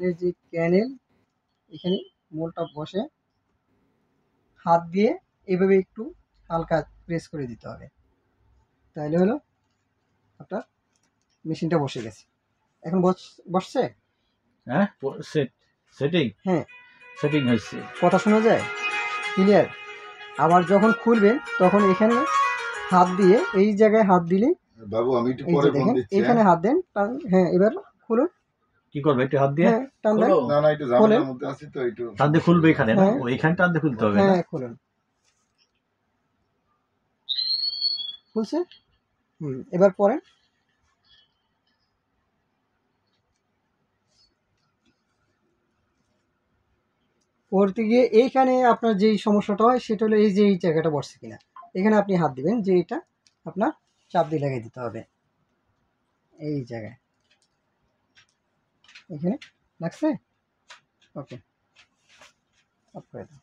এর যে ক্যানেল এখানে মোলটা বসে হাত দিয়ে এভাবে একটু হালকা প্রেস করে দিতে হবে, তাহলে হলো আপনার মেশিনটা বসে গেছে। এখন বসছে? হ্যাঁ, সেটিং হ্যাঁ, সেটিং হয়েছে। কথা শোনা যায় ক্লিয়ার? আবার যখন খুলবেন তখন এখানে হাত দিয়ে এই জায়গায় হাত দিলে বাবু আমি একটু এই পরে যে ফোন দেখেন দিচ্ছি। এখানে হাত দেন, হ্যাঁ এবার খুলুন। কি করবে একটু হাত দিয়ে? হ্যাঁ টান দেন। না না একটু ঝামেলার মধ্যে আছি তো একটু টান দিয়ে খুলবে এখানে না? হ্যাঁ ওইখানে টান দিয়ে খুলতে হবে না? হ্যাঁ খুলুন। খুলছে? এবার পরেন। পড়তে গিয়ে এইখানে আপনার যেই সমস্যাটা হয় সেটা হলো এই যে এই জায়গাটা বসছে কিনা, এখানে আপনি হাত দিবেন যে এটা আপনার চাপ দিয়ে লাগিয়ে দিতে হবে এই জায়গায়। এখানে লাগছে? ওকে, অফ করে দাও।